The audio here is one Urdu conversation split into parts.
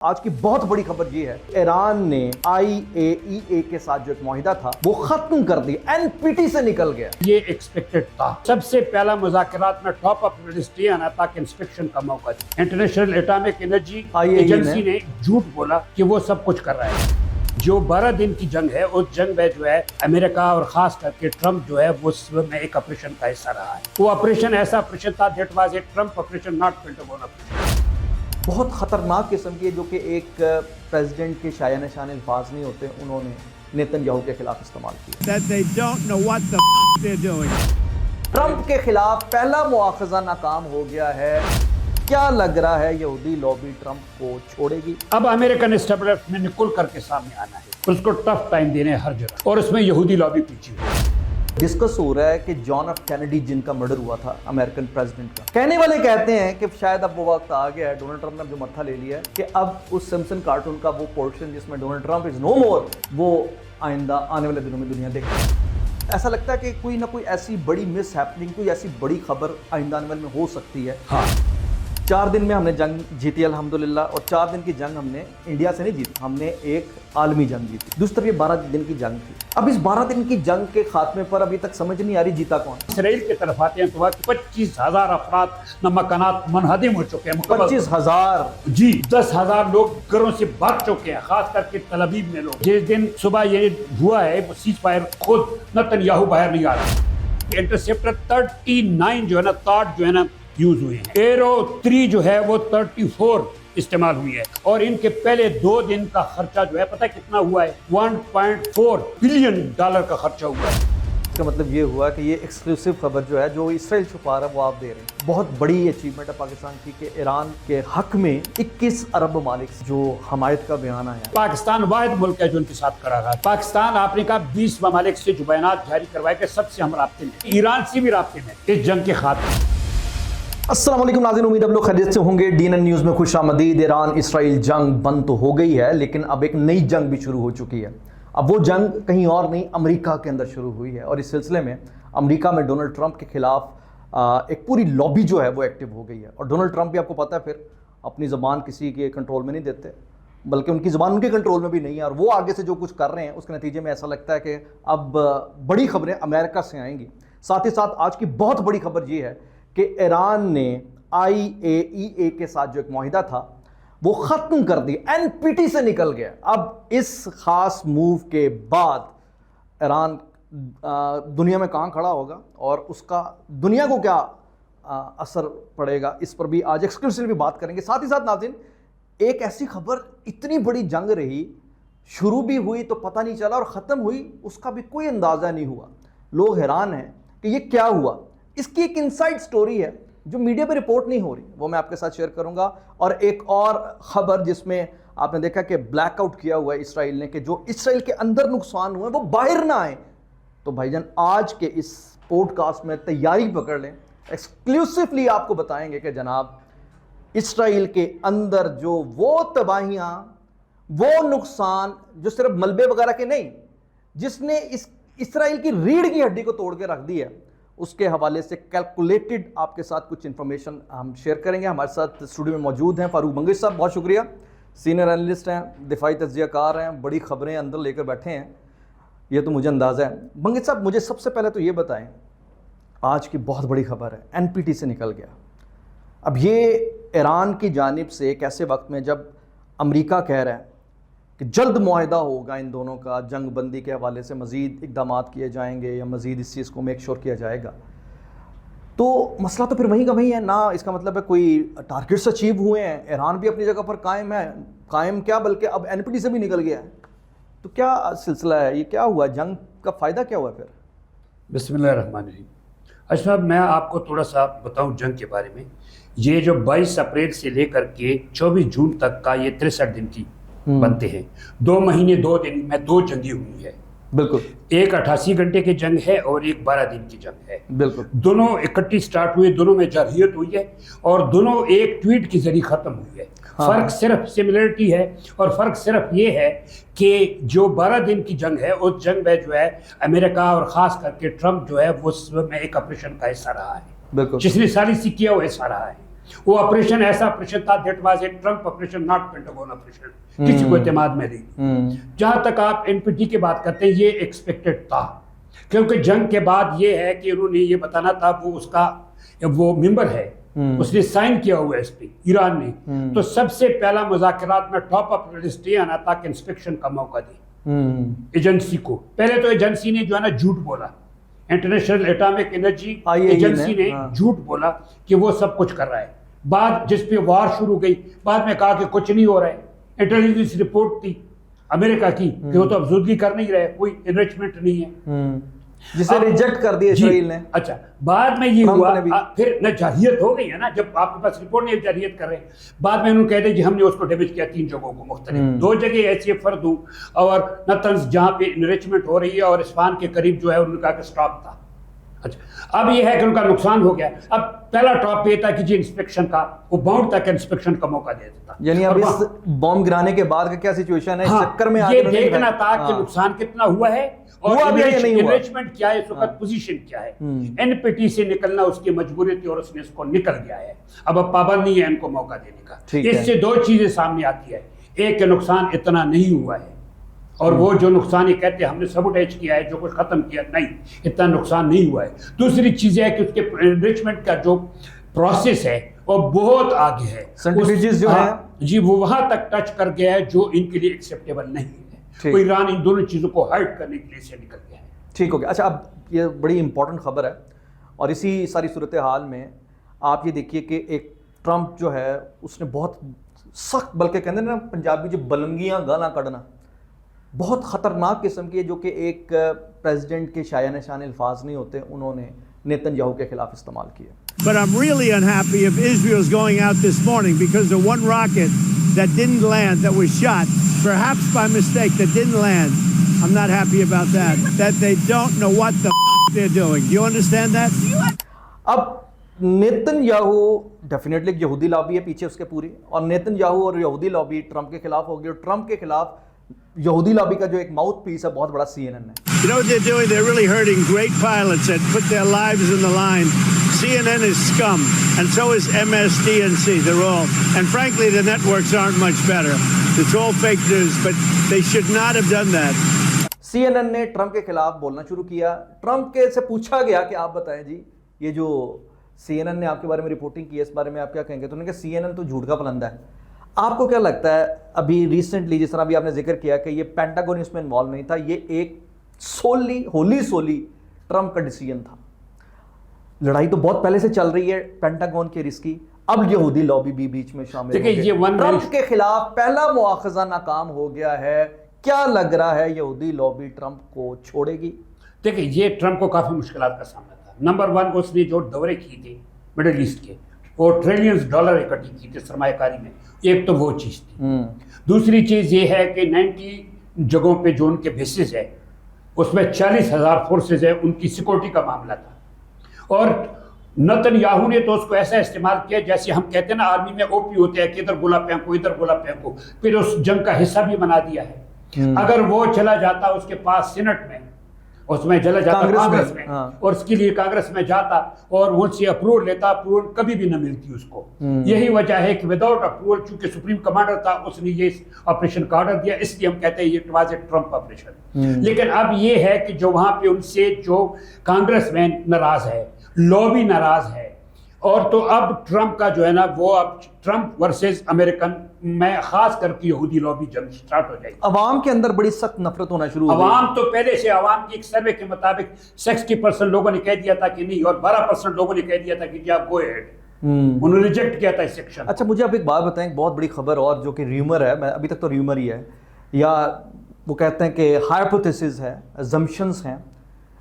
آج کی بہت بڑی خبر یہ ہے، ایران نے IAEA کے ساتھ جو ایک معاہدہ تھا وہ ختم کر دیا، NPT سے نکل گیا۔ یہ ایکسپیکٹڈ تھا۔ سب سے پہلا مذاکرات میں ٹاپ اپ لسٹ یہ آنا تھا کہ انسپیکشن کا موقع دے۔ انٹرنیشنل ایٹامک انرجی ایجنسی نے جھوٹ بولا کہ وہ سب کچھ کر رہا ہے۔ جو 12 دن کی جنگ ہے، اس جنگ میں جو ہے امریکہ اور خاص کر کے ٹرمپ جو ہے وہ میں ایک آپریشن کا حصہ رہا ہے۔ وہ آپریشن ایسا آپریشن تھا that was a Trump operation, not Pentagon operation. بہت خطرناک قسم کی، جو کہ ایک پریزیڈنٹ کے شایع نشان الفاظ نہیں ہوتے، انہوں نے نیتن یاہو کے خلاف استعمال کیا۔ ٹرمپ کے خلاف پہلا مواخذہ ناکام ہو گیا ہے۔ کیا لگ رہا ہے یہودی لابی ٹرمپ کو چھوڑے گی؟ اب امریکن اسٹیبلشمنٹ نے کھل کر کے سامنے آنا ہے، اس کو ٹف ٹائم دینے ہر جگہ، اور اس میں یہودی لابی پیچھے ہے۔ ڈسکس ہو رہا ہے کہ جان ایف کینیڈی، جن کا مرڈر ہوا تھا امریکن پریزیڈنٹ کا، کہنے والے کہتے ہیں کہ شاید اب وہ وقت آ گیا ہے، ڈونلڈ ٹرمپ نے جو متھا لے لیا ہے کہ اب اس سمسن کارٹون کا وہ پورشن جس میں ڈونلڈ ٹرمپ از نو مور، وہ آئندہ آنے والے دنوں میں دنیا دیکھے۔ ایسا لگتا ہے کہ کوئی نہ کوئی ایسی بڑی مس ہیپننگ، کوئی ایسی بڑی خبر آئندہ آنے والے میں ہو سکتی ہے۔ ہاں، 4 دن میں ہم نے جنگ جیتی الحمدللہ، اور 4 دن کی جنگ ہم نے انڈیا سے نہیں جیتی، ہم نے ایک عالمی جنگ جیتی۔ دوسری طرف یہ 12 دن کی جنگ تھی۔ اب اس 12 دن کی جنگ کے خاتمے پر ابھی تک سمجھ نہیں آ رہی جیتا کون۔ اسرائیل کی طرف آتے ہیں تو 25,000 افراد مکانات منہدم ہو چکے ہیں۔ 25,000 جی، 10,000 لوگ گھروں سے بھاگ چکے ہیں، خاص کر کے تل ابیب میں لوگ۔ جس دن صبح یہ ہوا ہے وہ سیز فائر، خود نتن یاہو باہر نہیں آ رہا۔ انٹرسیپٹر 39 جو ہے نا، تاٹ جو ہے نا یوز ہوئے ہیں۔ ایرو 3 جو ہے وہ 34 استعمال ہوئی ہے، اور ان کے پہلے 2 دن کا خرچہ جو ہے پتہ کتنا ہوا ہے؟ $1.4 بلین کا خرچہ ہوا ہے۔ اس کا مطلب یہ ہوا کہ یہ ایکسکلوسیو خبر جو ہے، جو اسرائیل چھپا رہا ہے، وہ آپ دے رہے ہیں۔ بہت بڑی اچیومنٹ ہے پاکستان کی کہ ایران کے حق میں 21 ارب ممالک سے جو حمایت کا بیان آیا ہے۔ پاکستان واحد ملک ہے جو ان کے ساتھ کھڑا رہا ہے۔ پاکستان آپ نے کہا 20 ممالک سے جو بیانات جاری کروائے کہ سب سے ہم رابطے میں، ایران سے بھی رابطے میں اس جنگ کے خاتمے۔ السلام علیکم ناظرین، امید اب لوگ خیریت سے ہوں گے۔ DNN نیوز میں خوش آمدید۔ ایران اسرائیل جنگ بند تو ہو گئی ہے، لیکن اب ایک نئی جنگ بھی شروع ہو چکی ہے۔ اب وہ جنگ کہیں اور نہیں، امریکہ کے اندر شروع ہوئی ہے، اور اس سلسلے میں امریکہ میں ڈونلڈ ٹرمپ کے خلاف ایک پوری لابی جو ہے وہ ایکٹیو ہو گئی ہے۔ اور ڈونلڈ ٹرمپ بھی آپ کو پتہ ہے پھر اپنی زبان کسی کے کنٹرول میں نہیں دیتے، بلکہ ان کی زبان ان کے کنٹرول میں بھی نہیں ہے، اور وہ آگے سے جو کچھ کر رہے ہیں اس کے نتیجے میں ایسا لگتا ہے کہ اب بڑی خبریں امریکہ سے آئیں گی۔ ساتھ ہی ساتھ آج کی بہت بڑی خبر یہ ہے کہ ایران نے IAEA کے ساتھ جو ایک معاہدہ تھا وہ ختم کر دیا، NPT سے نکل گیا۔ اب اس خاص موو کے بعد ایران دنیا میں کہاں کھڑا ہوگا، اور اس کا دنیا کو کیا اثر پڑے گا، اس پر بھی آج ایکسکلوسیولی بات کریں گے۔ ساتھ ہی ساتھ ناظرین، ایک ایسی خبر، اتنی بڑی جنگ رہی، شروع بھی ہوئی تو پتہ نہیں چلا، اور ختم ہوئی اس کا بھی کوئی اندازہ نہیں ہوا۔ لوگ حیران ہیں کہ یہ کیا ہوا۔ اس کی ایک انسائڈ سٹوری ہے جو میڈیا پہ رپورٹ نہیں ہو رہی، وہ میں آپ کے ساتھ شیئر کروں گا۔ اور ایک اور خبر جس میں آپ نے دیکھا کہ بلیک آؤٹ کیا ہوا ہے اسرائیل نے، کہ جو اسرائیل کے اندر نقصان ہوئے وہ باہر نہ آئیں۔ تو بھائی جان، آج کے اس پوڈ کاسٹ میں تیاری پکڑ لیں، ایکسکلوسیولی آپ کو بتائیں گے کہ جناب اسرائیل کے اندر جو وہ تباہیاں، وہ نقصان جو صرف ملبے وغیرہ کے نہیں، جس نے اس اسرائیل کی ریڑھ کی ہڈی کو توڑ کے رکھ دی ہے، اس کے حوالے سے کیلکولیٹڈ آپ کے ساتھ کچھ انفارمیشن ہم شیئر کریں گے۔ ہمارے ساتھ اسٹوڈیو میں موجود ہیں فاروق منگش صاحب، بہت شکریہ، سینئر اینالسٹ ہیں، دفاعی تجزیہ کار ہیں، بڑی خبریں اندر لے کر بیٹھے ہیں، یہ تو مجھے اندازہ ہے۔ منگش صاحب، مجھے سب سے پہلے تو یہ بتائیں، آج کی بہت بڑی خبر ہے، NPT سے نکل گیا۔ اب یہ ایران کی جانب سے ایک ایسے وقت میں جب امریکہ کہہ رہا ہے کہ جلد معاہدہ ہوگا ان دونوں کا، جنگ بندی کے حوالے سے مزید اقدامات کیے جائیں گے، یا مزید اس چیز کو میک شور کیا جائے گا، تو مسئلہ تو پھر وہیں کا وہیں ہے نا۔ اس کا مطلب ہے کوئی ٹارگیٹس اچیو ہوئے ہیں، ایران بھی اپنی جگہ پر قائم ہے، قائم کیا بلکہ اب NPT سے بھی نکل گیا ہے، تو کیا سلسلہ ہے، یہ کیا ہوا، جنگ کا فائدہ کیا ہوا پھر؟ بسم اللہ الرحمن الرحیم۔ اچھا، میں آپ کو تھوڑا سا بتاؤں جنگ کے بارے میں۔ یہ جو 22 اپریل سے لے کر کے 24 جون تک کا یہ 63 دن کی بنتے ہیں، 2 مہینے 2 دن میں 2 جنگیں ہوئی ہے۔ بالکل، ایک 88 گھنٹے کی جنگ ہے اور ایک 12 دن کی جنگ ہے۔ بالکل، دونوں اکٹھی سٹارٹ ہوئے، دونوں میں جارحیت ہوئی ہے، اور دونوں ایک ٹویٹ کے ذریعے ختم ہوئی ہے۔ فرق صرف سملرٹی ہے، اور فرق صرف یہ ہے کہ جو 12 دن کی جنگ ہے، اس جنگ میں جو ہے امریکہ اور خاص کر کے ٹرمپ جو ہے وہ میں ایک آپریشن کا حصہ رہا ہے، بالکل، جس نے سالی سے کیا وہ حصہ رہا ہے۔ وہ آپریشن ایسا آپریشن تھا that was a Trump operation not Pentagon operation, کسی کو اعتماد میں نہیں۔ جہاں تک آپ NPT کی بات کرتے ہیں یہ ایکسپیکٹڈ تھا، کیونکہ جنگ کے بعد یہ ہے کہ انہوں نے یہ بتانا تھا وہ اس کا وہ ممبر ہے، اس نے سائن کیا ہوا ہے اس پہ ایران نے، تو سب سے پہلا مذاکرات میں ٹاپ اپ لسٹ یہ آنا تھا کہ انسپیکشن کا موقع دے ایجنسی کو۔ پہلے تو ایجنسی نے جو ہے نا جھوٹ بولا، انٹرنیشنل ایٹامک انرجی ایجنسی نے جھوٹ بولا کہ وہ سب کچھ کر رہا ہے۔ بعد جس پہ وار شروع گئی، بعد میں کہا کہ کچھ نہیں ہو رہا ہے۔ انٹیلیجنس رپورٹ تھی امریکہ کی کہ وہ تو افزودگی کر نہیں رہے، کوئی انریچمنٹ نہیں ہے، جسے ریجیکٹ کر دیا اسرائیل نے۔ اچھا بعد میں یہ ہوا پھر نہ جارحیت ہو گئی ہے نا، جب آپ کے پاس رپورٹ نہیں جارحیت کر رہے ہیں، بعد میں انہوں نے کہہ دیا کہ ہم نے اس کو ڈیمیج کیا 3 جگہوں کو مختلف، 2 جگہ ایسی فرد ہوں اور نتنز جہاں پہ انریچمنٹ ہو رہی ہے اور اصفہان کے قریب جو ہے انہوں نے کہا کہ سٹاپ تھا۔ اچھا اب یہ ہے کہ ان کا نقصان ہو گیا۔ اب پہلا ٹاپ یہ تھا کہ جی انسپیکشن کا وہ باؤنڈ تک انسپیکشن کا موقع دے دیتا، یعنی اب اس بم گرانے کے بعد کا کیا سچویشن ہے، اس چکر میں یہ دیکھنا تھا کہ نقصان کتنا ہوا ہے اور انریچمنٹ کیا ہے، اس وقت پوزیشن کیا ہے۔ NPT سے نکلنا اس کی مجبوری تھی اور اس نے اس کو نکل گیا ہے، اب پابندی ہے ان کو موقع دینے کا۔ اس سے 2 چیزیں سامنے آتی ہے، ایک کہ نقصان اتنا نہیں ہوا ہے، اور وہ جو نقصان یہ کہتے ہیں ہم نے سبوٹیج کیا ہے جو کچھ ختم کیا، نہیں اتنا نقصان نہیں ہوا ہے۔ دوسری چیز ہے کہ اس کے انریچمنٹ کا جو پروسیس ہے وہ بہت آگے ہے، سینٹریفیوجز جو ہے جی وہ وہاں تک ٹچ کر گیا ہے جو ان کے لیے ایکسیپٹیبل نہیں ہے۔ کوئی ایران ان دونوں چیزوں کو ہائڈ کرنے کے لیے سے نکل گیا ہے۔ ٹھیک ہو گیا۔ اچھا اب یہ بڑی امپورٹنٹ خبر ہے، اور اسی ساری صورتحال میں آپ یہ دیکھیے کہ ایک ٹرمپ جو ہے اس نے بہت سخت، بلکہ کہتے ہیں نا پنجابی جو بلنگیاں گالاں کڈنا، بہت خطرناک قسم کی، جو کہ ایک پریزیڈنٹ کے شایع نشان الفاظ نہیں ہوتے، انہوں نے نیتن یاہو کے خلاف استعمال کیے۔ But I'm really unhappy if Israel's going out this morning because the one rocket that didn't land, that was shot, perhaps by mistake, that didn't land. I'm not happy about that. That they don't know what the they're doing. Do you understand that? اب نیتن یاہو ڈیفینیٹلی ایک یہودی لابی ہے پیچھے اس کے پوری، اور نیتن یاہو اور یہودی لابی ٹرمپ کے خلاف ہوگی، اور ٹرمپ کے خلاف یہودی لابی کا جو ایک ماؤتھ پیس ہے بہت بڑا CNN ہے۔ You know what they're doing? They're really hurting great pilots that put their lives in the line. CNN is scum, and so is MSDNC. They're all, and frankly, the networks aren't much better. It's all fake news, but they should not have done that. CNN نے ٹرمپ کے خلاف بولنا شروع کیا۔ ٹرمپ کے سے پوچھا گیا کہ آپ بتائیں جی یہ جو CNN نے آپ کے بارے میں رپورٹنگ کی ہے اس بارے میں آپ کیا کہیں گے؟ تو انہوں نے کہا CNN تو جھوٹ کا پلندہ ہے۔ آپ کو کیا لگتا ہے ابھی ریسنٹلی جس طرح بھی آپ نے ذکر کیا کہ یہ پینٹاگون اس میں انوالو نہیں تھا، یہ ایک ہولی ٹرمپ کا ڈیسیژن تھا؟ لڑائی تو بہت پہلے سے چل رہی ہے پینٹاگون کے رسکی، اب یہودی لابی بھی بیچ میں شامل ہے۔ ٹرمپ کے خلاف پہلا مواخذہ ناکام ہو گیا ہے، کیا لگ رہا ہے یہودی لابی ٹرمپ کو چھوڑے گی؟ دیکھیں یہ ٹرمپ کو کافی مشکلات کا سامنا تھا۔ نمبر 1 اس نے جو دورے کیے تھے مڈل ایسٹ کے، وہ $ٹریلینز اکٹھی کی تھی سرمایہ کاری میں، ایک تو وہ چیز تھی۔ دوسری چیز یہ ہے کہ 90 جگہوں پہ جو ان کے بیسز ہے اس میں 40,000 فورسز ہے، ان کی سیکورٹی کا معاملہ تھا، اور نیتن یاہو نے تو اس کو ایسا استعمال کیا جیسے ہم کہتے ہیں نا آرمی میں OP ہوتے ہیں کہ ادھر گولا پھینکو ادھر گولا پھینکو، پھر اس جنگ کا حصہ بھی بنا دیا ہے۔ اگر وہ چلا جاتا اس کے پاس سینٹ میں، اس میں چلا جاتا کانگریس میں، اور اس کے لیے کانگریس میں جاتا اور وہ سے اپروول لیتا، اپروول کبھی بھی نہ ملتی اس کو۔ یہی وجہ ہے کہ وداؤٹ اپروول، چونکہ سپریم کمانڈر تھا اس نے یہ آپریشن کا آرڈر دیا، اس لیے ہم کہتے ہیں یہ واز اے ٹرمپ آپریشن۔ لیکن اب یہ ہے کہ جو وہاں پہ ان سے جو کانگریس مین ناراض ہے، لابی ناراض ہے، اور تو اب ٹرمپ کا جو ہے نا وہ اب ٹرمپ ورسز امریکن میں خاص کر کے یہودی لابی جنگ سٹارٹ ہو جائے گی۔ عوام کے اندر بڑی سخت نفرت ہونا شروع ہو گئی۔ عوام تو پہلے سے، عوام کی ایک سروے کے مطابق 60% لوگوں نے کہہ دیا تھا کہ نہیں، اور 12% لوگوں نے کہہ دیا تھا کہ جی آپ گو ایڈ، انہوں نے ریجیکٹ کیا تھا اس سیکشن۔ اچھا مجھے اب ایک بات بتائیں، بہت بڑی خبر اور جو کہ ریومر ہے، میں ابھی تک تو ریومر ہی ہے، یا وہ کہتے ہیں کہ ہائپوتھیسز ہے، assumptions ہیں،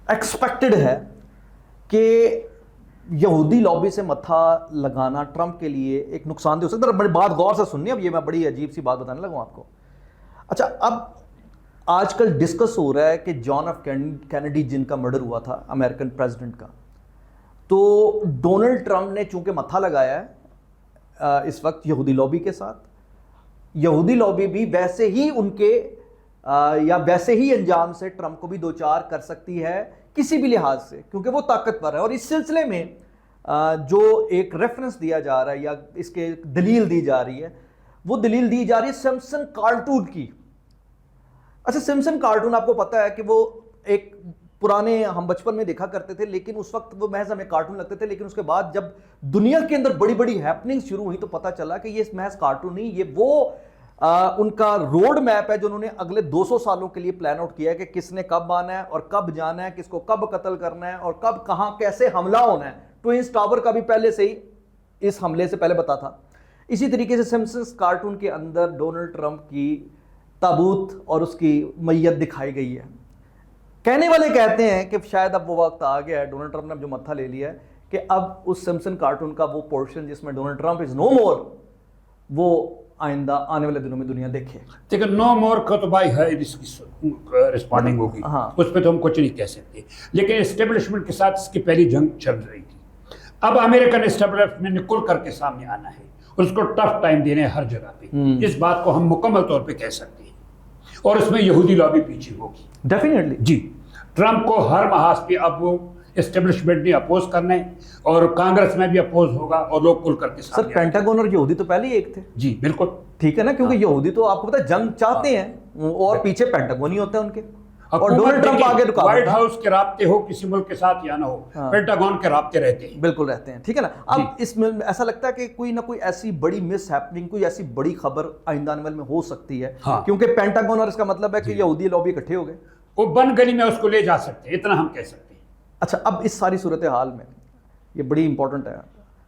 ایکسپیکٹڈ ہے کہ یہودی لابی سے متھا لگانا ٹرمپ کے لیے ایک نقصان دہ ہو سکتا ہے۔ بڑی بات غور سے سننی، اب یہ میں بڑی عجیب سی بات بتانے لگا آپ کو۔ اچھا اب آج کل ڈسکس ہو رہا ہے کہ جان ایف کینیڈی جن کا مرڈر ہوا تھا امریکن پریزیڈنٹ کا، تو ڈونلڈ ٹرمپ نے چونکہ متھا لگایا ہے اس وقت یہودی لابی کے ساتھ، یہودی لابی بھی ویسے ہی ان کے یا ویسے ہی انجام سے ٹرمپ کو بھی دوچار کر سکتی ہے کسی بھی لحاظ سے، کیونکہ وہ طاقتور ہے۔ اور اس سلسلے میں جو ایک ریفرنس دیا جا رہا ہے یا اس کے دلیل دی جا رہی ہے، وہ دلیل دی جا رہی ہے سمسن کارٹون کی. اچھا سمسن کارٹون آپ کو پتہ ہے کہ وہ ایک پرانے ہم بچپن میں دیکھا کرتے تھے، لیکن اس وقت وہ محض ہمیں کارٹون لگتے تھے، لیکن اس کے بعد جب دنیا کے اندر بڑی بڑی ہیپننگ شروع ہوئی تو پتہ چلا کہ یہ محض کارٹون نہیں، یہ وہ ان کا روڈ میپ ہے جو انہوں نے اگلے 200 سالوں کے لیے پلان آؤٹ کیا ہے کہ کس نے کب آنا ہے اور کب جانا ہے، کس کو کب قتل کرنا ہے اور کب کہاں کیسے حملہ ہونا ہے. ٹوئنز ٹاور کا بھی پہلے سے ہی اس حملے سے پہلے پتا تھا. اسی طریقے سے سمسنز کارٹون کے اندر ڈونلڈ ٹرمپ کی تابوت اور اس کی میت دکھائی گئی ہے. کہنے والے کہتے ہیں کہ شاید اب وہ وقت آ گیا ہے، ڈونلڈ ٹرمپ نے جو متھا لے لیا ہے کہ اب اس سمسن کارٹون کا وہ پورشن جس میں ڈونلڈ ٹرمپ از نو مور، وہ آئندہ آنے والے دنوں میں دنیا دیکھے. لیکن نو مور کا تو بھائی ہے اس کی رسپونڈنگ ہوگی، اس پہ تو ہم کچھ نہیں کہہ سکتے. لیکن اسٹیبلشمنٹ کے ساتھ اس کی پہلی جنگ چل رہی تھی. اب امریکن اسٹیبلشمنٹ نے کھل کر کے سامنے آنا ہے اور اس کو ٹف ٹائم دینے ہر جگہ پہ. اس بات کو ہم مکمل طور پہ کہہ سکتے ہیں، اور اس میں یہودی لابی پیچھے ہوگی ڈیفینیٹلی. جی ٹرمپ کو ہر محاذ پہ اب وہ اسٹیبلشمنٹ نے اپوز کرنا ہے اور کانگریس میں بھی اپوز ہوگا اور لوگ کھل کر کے سر پینٹاگون اور یہودی تو پہلے ہی ایک تھے. جی بالکل ٹھیک ہے نا، کیونکہ یہودی تو آپ کو پتہ ہے جنگ چاہتے ہیں اور پیچھے پینٹاگون ہی ہوتے ہیں ان کے، اور ڈونلڈ ٹرمپ آگے رکاوٹ. وائٹ ہاؤس کے رابطے ہو کسی ملک کے ساتھ یا نہ ہو، پینٹاگون کے رابطے رہتے ہیں. بالکل رہتے ہیں. ٹھیک ہے نا. اب اس میں ایسا لگتا ہے کہ کوئی نہ کوئی ایسی بڑی مس ہیپننگ، کوئی ایسی بڑی خبر آئندہ آنے والے میں ہو سکتی ہے، کیونکہ پینٹاگون اور اس کا مطلب ہے کہ یہودی لابی اکٹھے ہو گئے، وہ بند گلی میں اس کو لے جا سکتے ہیں، اتنا ہم کہہ سکتے ہیں. اچھا اب اس ساری صورتحال میں یہ بڑی امپورٹنٹ ہے،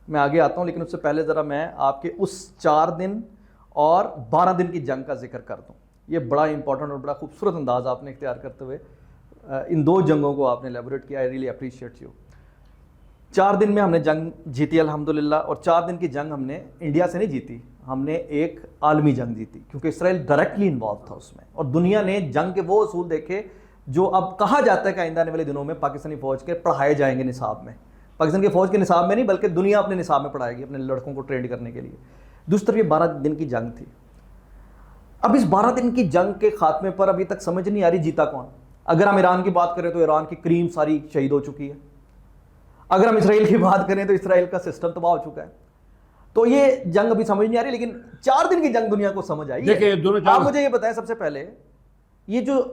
میں آگے آتا ہوں، لیکن اس سے پہلے ذرا میں آپ کے اس 4 دن اور 12 دن کی جنگ کا ذکر کر دوں. یہ بڑا امپورٹنٹ اور بڑا خوبصورت انداز آپ نے اختیار کرتے ہوئے ان 2 جنگوں کو آپ نے ایلیبوریٹ کیا. I really appreciate you. 4 دن میں ہم نے جنگ جیتی الحمدللہ، اور 4 دن کی جنگ ہم نے انڈیا سے نہیں جیتی، ہم نے ایک عالمی جنگ جیتی، کیونکہ اسرائیل ڈائریکٹلی انوالو تھا اس میں، اور دنیا نے جنگ کے وہ اصول دیکھے جو اب کہا جاتا ہے کہ آئندہ آنے والے دنوں میں پاکستانی فوج کے پڑھائے جائیں گے نصاب میں. پاکستان کی فوج کے نصاب میں نہیں بلکہ دنیا اپنے نصاب میں پڑھائے گی اپنے لڑکوں کو ٹرینڈ کرنے کے لیے. دوسری طرف یہ 12 دن کی جنگ تھی. اب اس 12 دن کی جنگ کے خاتمے پر ابھی تک سمجھ نہیں آ رہی جیتا کون. اگر ہم ایران کی بات کریں تو ایران کی کریم ساری شہید ہو چکی ہے. اگر ہم اسرائیل کی بات کریں تو اسرائیل کا سسٹم تباہ ہو چکا ہے. تو یہ جنگ ابھی سمجھ نہیں آ رہی، لیکن 4 دن کی جنگ دنیا کو سمجھ آئی. آپ مجھے یہ بتائیں سب سے پہلے یہ جو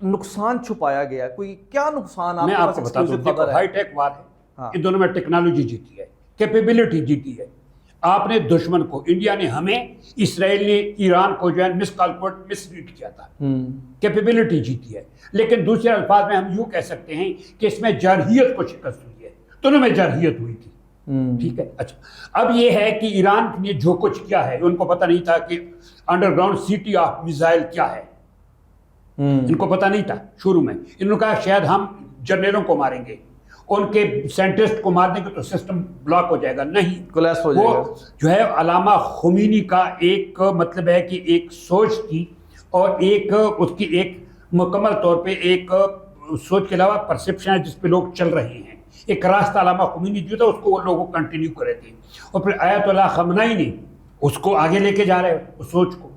نقصان چھپایا گیا، کوئی کیا نقصان میں آپ کو بتاتا ہوں. دیکھو ہائی ٹیک وار ہے، ان دونوں میں ٹیکنالوجی جیتی ہے، کیپیبلٹی جیتی ہے. آپ نے دشمن کو، انڈیا نے ہمیں، اسرائیل نے ایران کو جو ہے مس ریڈ کیا تھا، کیپیبلٹی جیتی ہے. لیکن دوسرے الفاظ میں ہم یوں کہہ سکتے ہیں کہ اس میں جارحیت کو شکست ہوئی ہے، دونوں میں جارحیت ہوئی تھی. ٹھیک ہے. اچھا اب یہ ہے کہ ایران نے جو کچھ کیا ہے، ان کو پتہ نہیں تھا کہ under ground city of missile کیا ہے، ان کو پتہ نہیں تھا شروع میں. انہوں نے کہا شاید ہم جنرلوں کو ماریں گے، ان کے سائنٹسٹ کو مار دیں گے تو سسٹم بلاک ہو جائے گا. نہیں، کولیپس ہو جائے گا. وہ جو ہے علامہ خمینی کا ایک مطلب ہے کہ ایک سوچ تھی، اور ایک اس کی ایک مکمل طور پہ ایک سوچ کے علاوہ پرسپشن ہے جس پہ لوگ چل رہے ہیں. ایک راستہ علامہ خمینی جو تھا اس کو وہ لوگوں کنٹینیو کرے تھے، اور پھر آیت اللہ خامنئی نے اس کو آگے لے کے جا رہے اس سوچ کو.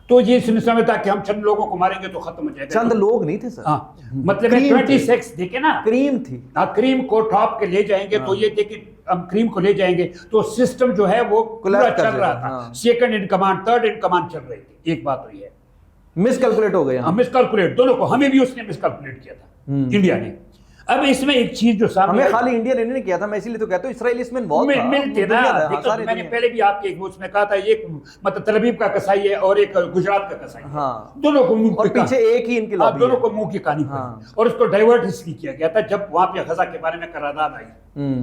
تو یہ سمجھتا کہ ہم چند لوگوں کو ماریں گے تو ختم ہو جائے گا. چند لوگ نہیں تھے سر، ہاں مطلب 26 دیکھیں نا، کریم تھی. ہاں کریم کو ٹاپ کے لے جائیں گے تو یہ دیکھیں ہم کریم کو لے جائیں گے تو سسٹم جو ہے وہ پورا چل رہا تھا. Second in command, third in command چل رہی تھی. ایک بات ہوئی ہے مس کیلکولیٹ ہو گئے. مس کیلکولیٹ دونوں کو، ہمیں بھی اس نے مس کیلکولیٹ کیا تھا انڈیا نے. اب اس میں ایک چیز جو سامنے ہمیں خالی انڈیا نے نہیں کیا تھا، میں اسی لیے تو کہتا ہوں اسرائیل اس میں انوالو تھا. ملتے نا، میں نے پہلے بھی آپ کے اس میں کہا تھا ایک مطلب تل ابیب کا قصائی ہے اور ایک گجرات کا قصائی ہے. دونوں کو منہ اور پیچھے ایک ہی ان کی لابی، دونوں کو منہ کی کہانی پڑی. اور اس کو ڈائیورٹ اس لیے کیا گیا تھا جب وہاں پہ غزہ کے بارے میں قرارداد آئی.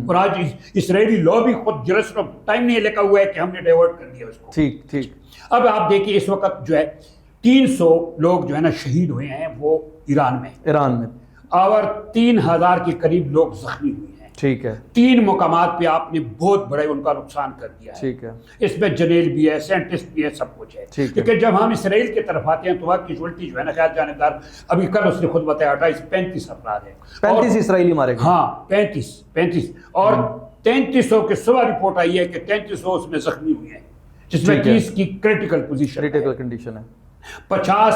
اور آج اسرائیلی لابی خود جرسلم ٹائم نہیں لکھا ہوا ہے کہ ہم نے ڈائیورٹ کر دیا اس کو. ٹھیک ٹھیک. اب آپ دیکھیے اس وقت جو ہے 300 لوگ جو ہے نا شہید ہوئے ہیں وہ ایران میں، اور 3000 کے قریب لوگ زخمی ہوئے ہیں. ٹھیک ہے. 3 مقامات پہ آپ نے بہت بڑے ان کا نقصان کر دیا ہے. ٹھیک ہے. اس میں جنرل بھی ہے، سائنٹسٹ بھی ہے، سب کچھ ہے. لیکن جب ہم اسرائیل کی طرف آتے ہیں تو وہاں کیجوالٹی جو ہے نا خیر جانبدار، ابھی کل اس نے خود بتایا 35 افراد ہیں. 35 اسرائیلی مارے گئے. ہاں 35 اور 3300 کے صبح رپورٹ آئی ہے کہ 3300 اس میں زخمی ہوئے ہیں، جس میں 30 کی کریٹیکل پوزیشن کنڈیشن 50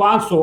500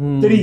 3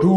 2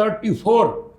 34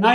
9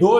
2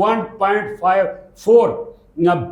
1.54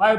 5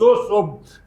200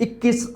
21